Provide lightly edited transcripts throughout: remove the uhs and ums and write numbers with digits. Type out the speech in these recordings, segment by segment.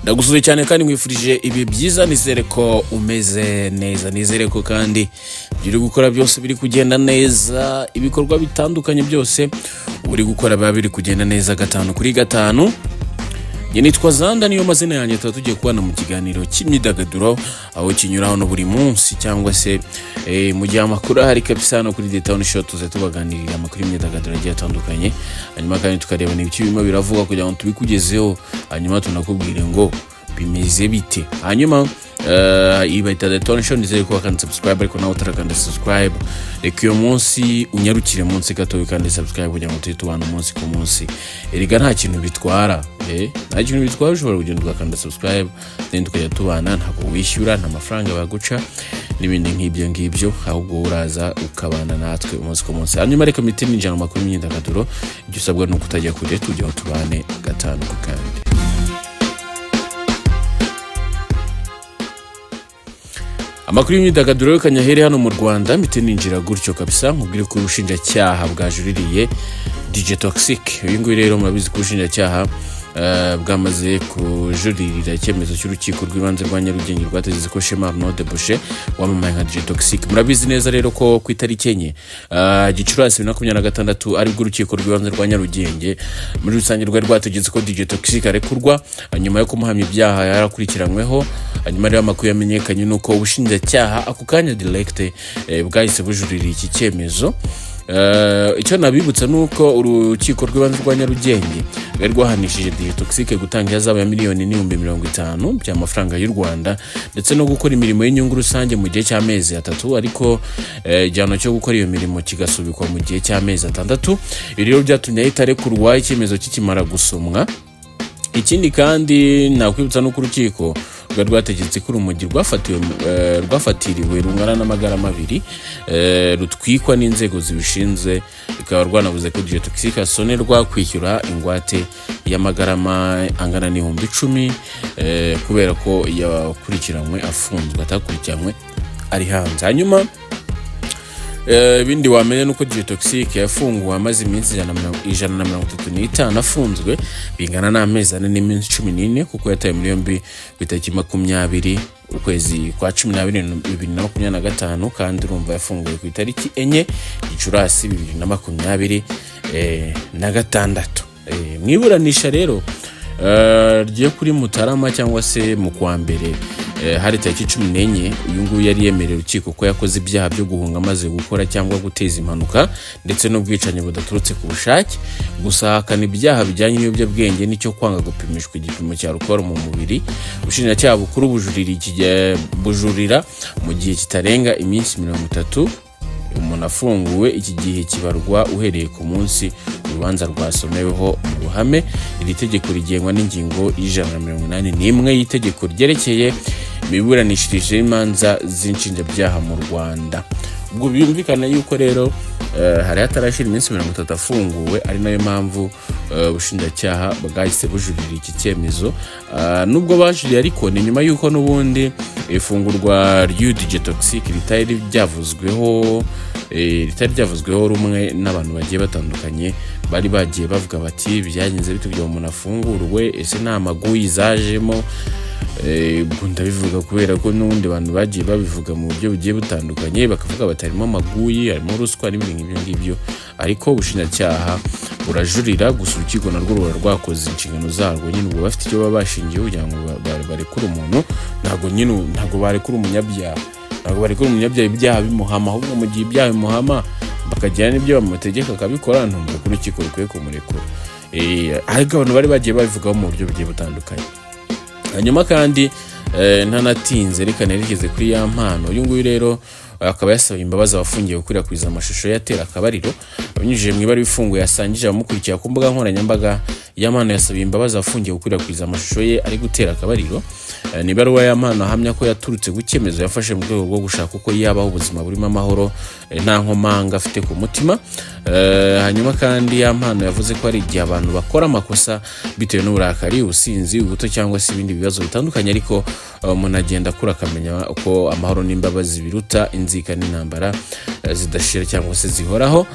Ndagusuye cyane kandi mwifurije ibi byiza, nizere ko umeze neza, nizere ko kandi biri gukora byose biri kugenda neza, ibikorwa bitandukanye byose uri gukora biri kugenda neza 5/5. Nitwa Zanda, niyo mazina yanjye, tugiye kubana mu kiganiro cy'imyidagaduro aho kinyuraho no buri munsi cyangwa se mu gihe amakuru hari kabisa no kuri The Town Show tuze tubaganirira amakuru y'imyidagaduro agiye atandukanye, hanyuma kandi tukareba n'ibiki birimo biravuga kugira ngo tubikugezeho, hanyuma tunakubwire ngo bimeze bite. Hanyuma ibayita The Town Show, nizere ko wakanda subscribe ariko nawe utarakanda subscribe, reka uyu munsi unyarukire munsi gato kandi subscribe kugira ngo tubane umunsi ku munsi. Erega nta kintu bitwara, nta kintu bitwara, ushobora kugenda ugakanda subscribe then tukajya tubana, ntabwo wishyura, nta mafaranga baguca n'ibindi nk'ibyo ngibyo, ahubwo uraza ukabana natwe umunsi ku munsi. Hanyuma reka mitini njana makuru y'imyidagaduro, ibyo usabwa no kutajya kure, tujya tubane 5 ku kandi. Amakuru y'imyidagaduro kanyahere hano mu Rwanda mitini njira gutyo kabisa, nkubwire ko ubushinjacyaha bwajuririye DJ Toxic. Uyu nguyu rero murabizi ko ubushinjacyaha bwamaze kujuririra icyemezo cy'urukiko rw'ibanze rwa Nyarugenge rwategetse ko Shema Arnaud Deboucher wamamaye nka DJ Toxic. Murabizi neza rero ko ku itariki enye Gicurasi 2026 ari bwo urukiko rw'ibanze rwa Nyarugenge muri rusange rwari rwategetse ko DJ Toxic arekurwa nyuma yo kumuhamya ibyaha yarakurikiranyweho. Hanyuma rero amakuru yamenyekanye nuko ubushinjacyaha ako kanya direct bwahise bujurira iki cyemezo. Icyo nabibutsa nuko urukiko rw'ibanze rwa Nyarugenge rwari rwahanishije DJ Toxic gutanga ihazabu ya $50,000 by'amafaranga y'u Rwanda ndetse no gukora imirimo y'inyungu rusange mu gihe cy'amezi 3, ariko igihano cyo gukora iyo mirimo kigasubikwa mu gihe cy'amezi 6. Ibi rero byatumye ahita arekurwa icyemezo kikimara gusomwa. Ikindi kandi nakwibutsa no ku rukiko rwategetse ko urumogi rwafatiriwe rungana n'amagarama 2 rutwikwa n'inzego zibishinzwe, bikaba rwanavuze ko DJ Toxic asonerwa kwishyura ingwate y'amagarama angana n'10,000 kubera ko yakurikiranywe afunzwe, atakurikiranywe ari hanze. Hanyuma ibindi wamenye nuko DJ Toxic yafunguwe amaze iminsi 135 afunzwe, bingana n'amezi 4 n'iminsi 14 kuko yataye muri yombi bitariki 20 ukwezi kwa 12 2025, kandi urumva yafunguwe ku itariki enye Gicurasi 2026. Mwiburanisha rero ryo kuri Mutarama cyangwa se mu kwa mbere hari tariki 14, uyu nguyu yari yemerera urukiko ko yakoze ibyaha byo guhunga amaze gukora cyangwa guteza impanuka ndetse n'ubwicanyi budaturutse ku bushake, gusahakana ibyaha bijyanye n'ibiyobyabwenge n'icyo kwanga gupimishwa igipimo cya alcohol mu mubiri. Ubushinjacyaha bukuru bujurira mu gihe kitarenga iminsi 30 umuntu afunguwe. Iki gihe kibarwa uhereye ku munsi urubanza rwasomeweho mu ruhame. Iri tegeko rigengwa n'ingingo y'181 y'itegeko ryerekeye imiburanishirize y'imanza z'inshinjabyaha mu Rwanda. Ubwo byumvikana yuko rero hari hatarashira iminsi 30 afunguwe, ari nayo mpamvu ubushinjacyaha bwahise bujurira iki cyemezo. Nubwo bajuriye ariko ni nyuma yuko n'ubundi ifungurwa rya DJ Toxic ritari ryavuzweho rumwe n'abantu bagiye batandukanye, bari bagiye bavuga bati byagenze bite kugira umuntu afungurwe, ese nta maguyi zajemo. Ndabivuga kubera ko n'ubundi abantu bagiye babivuga mu buryo bugiye butandukanye, bakavuga batarimo amaguyi, harimo ruswa n'ibindi ngibyo, ariko ubushinjacyaha burajurira. Gusa urukiko narwo rwakoze inshingano zarwo, nyine ubwo bafite icyo babashingiye kugira ngo barekure umuntu, ntabwo barekura umunyabyaha, ibyaha bimuhama, ahubwo mu gihe ibyaha bimuhama bakagira n'ibyo bamutegeka akabikora, ntumva ko urukiko rukwiye kumurekura. Ariko abantu bari bagiye babivugaho mu buryo bugiye butandukanye. Hanyuma kandi ntanatinze reka nerekeze kuri ya mpano. Uyu nguyu rero akaba yasaba imbabazi abafungiye gukwirakwiza amashusho yatera akabariro abinyujije mu ibara bifunguye yasangije abamukurikira ku mbuga nkoranyambaga. Yamana yasaba imbabazi abafungiye gukwirakwiza amashusho ye ari gutera akabariro. Ni baruwa y'Amana ahamya ko yaturutse gukemezo yafashe mu rwego rwo gushaka uko yabaho ubuzima burimo amahoro nta nkomanga afite ku mutima. Hanyuma kandi Yamana yavuze ko ari igihe abantu bakora amakosa bitewe n'uburakari, ubusinzi, ubuto cyangwa se ibindi bibazo bitandukanye, ariko umuntu agenda akura akamenya uko amahoro n'imbabazi biruta inzika n'intambara zidashira cyangwa se zihoraho.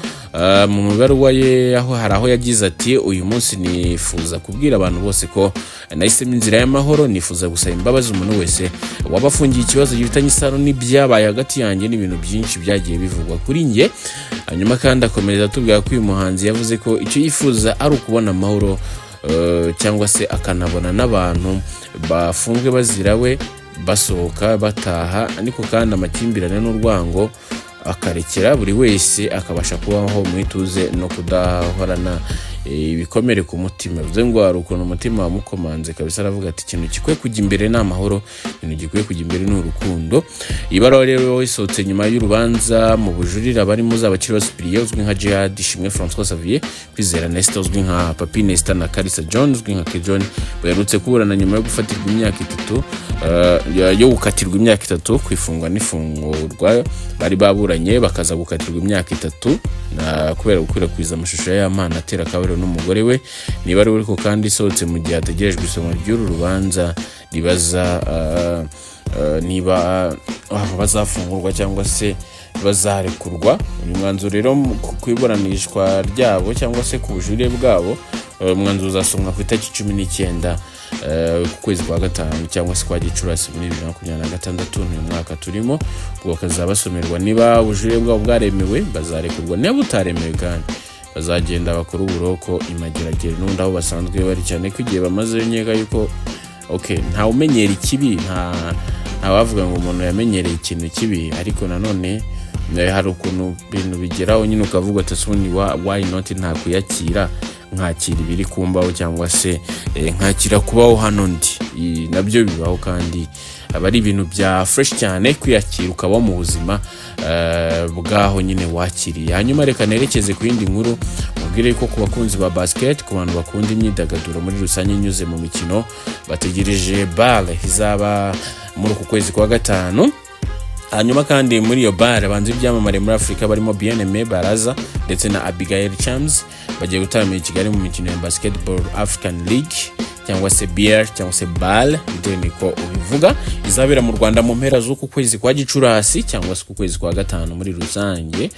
Mu mabaruwa ye aho yagize ati uyu munsi nifuza kubwira abantu bose ko nahisemo inzira y'amahoro, nifuza gusaba imbabazi umuntu wese wabafungiye ikibazo gifitanye isano n'ibyabaye hagati yanjye n'ibintu byinshi byagiye bivugwa kuri njye. Hanyuma kandi akomereza atubwira ko uyu muhanzi yavuze ko icyo yifuza ari ukubona amahoro, cyangwa se akanabona n'abantu bafunzwe bazira we basohoka bataha, ariko kandi amakimbirane n'urwango akarekera buri wese akabasha kubaho mu ituze no kudahorana ibikomere ku mutima. Bivuze ngo hari ukuntu umutima wamukomanze kabisa, aravuga ati ikintu gikwiye kujya imbere ni amahoro, ikintu gikwiye kujya imbere ni urukundo. Ibaruwa rero isohotse nyuma y'urubanza mu bujurire abarimo Zabakiriho Cyprien uzwi nka Jihad, Ishimwe François Xavier, Kwizera Nesta uzwi nka Papi Nesta na Kalisa John uzwi nka Kejon baherutse kuburana nyuma yo gufatirwa imyaka 3 yo gukatirwa imyaka 3 kwifungwa n'ifungurwa. Bari baburanye bakaza gukatirwa imyaka 3 kubera gukwirakwiza amashusho y'amana atera kabero n'umugore we. Niba ari uriko kandi isohotse mu gihe ategerejwe isomwa ry'uru rubanza ribaza niba bazafungurwa cyangwa se bazarekurwa. Uyu mwanzuro rero ku iburanishwa ryabo cyangwa se ku bujurire bwabo, umwanzuro uzasomwa ku itariki 19 ku kwezi kwa gatanu cyangwa se kwa Gicurasi muri 2026 uyu mwaka turimo. Ubwo kazabasomerwa niba ubujurire bwabo bwaremewe bazarekurwa, niba butaremewe kandi bazagenda bakora uburoko imageragere n'undi aho basanzwe bari, cyane ko igihe bamaze nyega yuko nta umenyera ikibi, nta bavuga ngo umuntu yamenyereye ikintu kibi, ariko nanone hari ukuntu bintu bigeraho nyine ukavuga ati suni why not nta kuyakira, nkakira ibiri kumbaho cyangwa se nkakira kubaho hano ndi. Nabyo bibaho kandi aba ari ibintu bya fresh cyane kwiyakira ukaba mu buzima bwaho nyine wakiriye. Hanyuma reka nerekeze ku yindi nkuru, mubwire ko ku bakunzi ba basket, ku bantu bakunda imyidagaduro muri rusange inyuze mu mikino, bategereje BAL izaba muri uku kwezi kwa gatanu. Hanyuma kandi muri iyo BAL abanze ibyamamare muri Afrika barimo Bien-Aimé Baraza ndetse na Abigail Chams bagiye gutaramira i Kigali mu mikino ya Basketball African League cyangwa se BAL cyangwa se BAL bitewe niko ubivuga. Izabera mu Rwanda mu mpera z'uku kwezi kwa Gicurasi cyangwa se ku kwezi kwa gatanu muri rusange.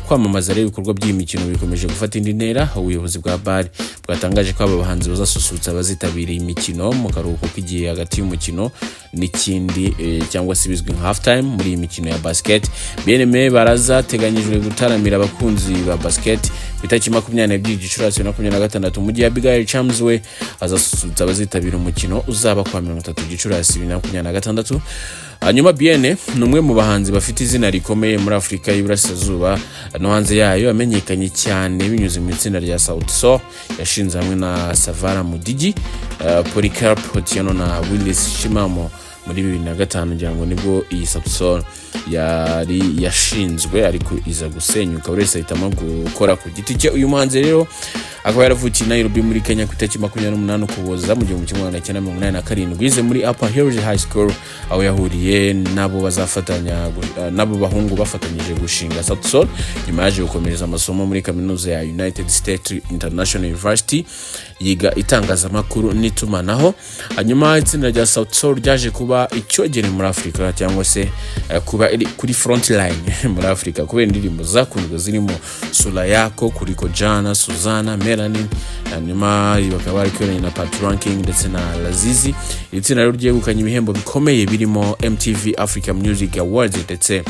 Kwamamaza rero ibikorwa by'imikino bikomeje gufata indi ntera. Ubuyobozi bwa BAL bwatangaje ko aba bahanzi bazasusurutsa bazitabiriye imikino mu karuhuko k'igihe hagati y'umukino n'ikindi cyangwa se bizwi nka half time muri iyi mikino ya basket. Bien-Aimé Baraza teganyijwe gutaramira abakunzi ba basket ku itariki 22 Gicurasi 2026 mu gihe Abigail Chams we azasusurutsa bazitabira umukino uzaba kwa 30 Gicurasi 2026. Hanyuma Bien ni umwe mu bahanzi bafite izina rikomeye muri Afrika y'Iburasirazuba no hanze yayo, amenyekanye cyane binyuze mu itsinda rya Sauti Sol yashinze hamwe na Savara Mudigi, Polycarp Otieno na Willis Shimamo muri 2005 ngira ngo nibwo iyi Sauti Sol yari yashinzwe, ariko iza gusenyuka buri wese ahitamo gukora ku giti cye. Uyu muhanzi rero akaba yaravukiye Nairobi muri Kenya ku itariki 28 Ukuboza mu 1987. Yize muri Upper Hills High School aho yahuriye nabo bahungu bafatanyije gushinga Sauti Sol. Nyuma yaje gukomereza amasomo muri kaminuza ya United States International University yiga itangazamakuru n'itumanaho. Hanyuma itsinda rya Sauti Sol ryaje kuba icyogere muri Afrika cyangwa se kuba kuri front line muri Afrika kubera indirimbo zakunzwe zirimo Sula Yako, Kuliko Jana, Suzana, Melanin. Hanyuma bakaba bari kweranye na Pat Ranking ndetse na Lazizi. Itsinda rero ryegukanye ibihembo bikomeye birimo MTV Africa Music Awards ndetse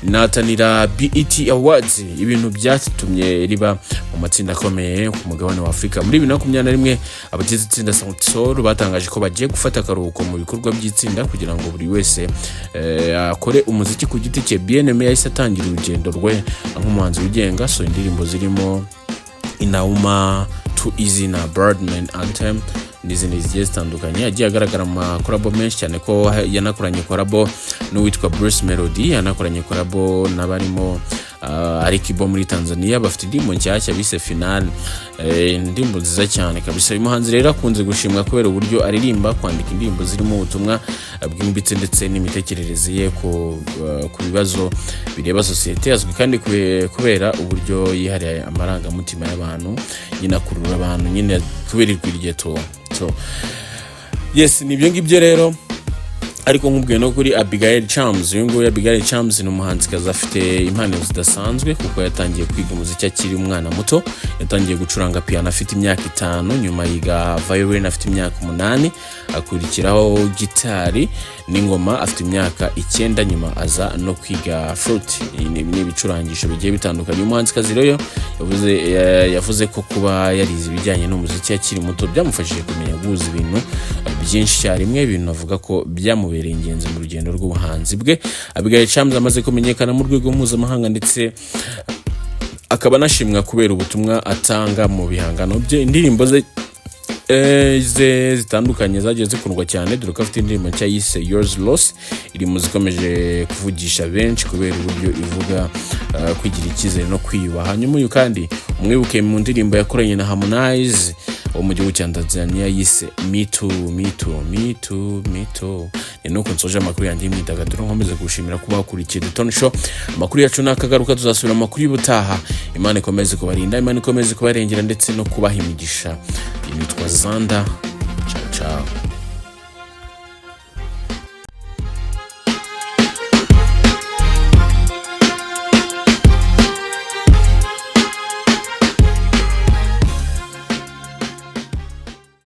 natanira BET Awards, ibintu byatumye riba mu matsinda akomeye ku mugabane wa Afrika. Muri 2021 abagize itsinda Sauti Sol batangaje ko bagiye gufata akaruhuko mu bikorwa by'itsinda kugira ngo buri wese akore umuziki ku giti cye. Bien-Aimé yahise atangira urugendo rwe nk'umuhanzi wigenga, so indirimbo zirimo Inauma, Too Easy na Birdman Anthem n'izindi zigiye zitandukanye. Yagiye agaragara mu makorabo menshi cyane ko yanakoranye korabo n'uwitwa Bruce Melody, yanakoranye korabo n'abarimo Alikiba muri Tanzania bafite indirimbo nshyashya bise Final, indirimbo nziza cyane kabisa. Uyu muhanzi rero akunze gushimwa kubera uburyo aririmba, kwandika indirimbo zirimo ubutumwa bwimbitse ndetse n'imitekerereze ye ku bibazo bireba societe. Azwi kandi kubera uburyo yihariye amarangamutima y'abantu, nyina kurura abantu nyine kubera irwigeto. So yes, nibyo ngibyo rero ariko nkubwiye no kuri Abigail Chams. Uyu nguyu Abigail Chams ni umuhanzikazi afite impano zidasanzwe kuko yatangiye kwiga umuziki akiri umwana muto. Yatangiye gucuranga piano afite imyaka 5, nyuma yiga violin afite imyaka 8, akurikiraho gitari n'ingoma afite imyaka 9, nyuma aza no kwiga flute n'ibicurangisho bigiye bitandukanye. Umuhanzikazi rero yavuze ko kuba yarize ibijyanye n'umuziki akiri muto byamufashije kumenya guhuza ibintu byinshi cyarimwe, ibintu avuga ko byamubereye ingenzi mu rugendo rw'ubuhanzi bwe. Abigail Chams amaze kumenyekana mu rwego mpuzamahanga ndetse akaba anashimwa kubera ubutumwa atanga mu bihangano bye. Indirimbo ze zitandukanye zagiye zikundwa cyane, dore ko afite indirimbo nshya yise Yours Loss, iri mu zikomeje kuvugisha benshi kubera uburyo ivuga kwigira icyizere no kwiyubaha. Hanyuma uyu kandi umwibuke mu ndirimbo yakoranye na Harmonize wo mu gihugu cya Tanzania yise Me Too. Ni nuko nsoje amakuru yanjye y'imyidagaduro, nkomeze gushimira kuba wakurikiye The Tony Show. Amakuru yacu nakagaruka, tuzasubira amakuru y'ubutaha. Imana ikomeze kubarinda, Imana ikomeze kubarengera ndetse no kubaha imigisha. Nitwa Zanda. Ciao ciao.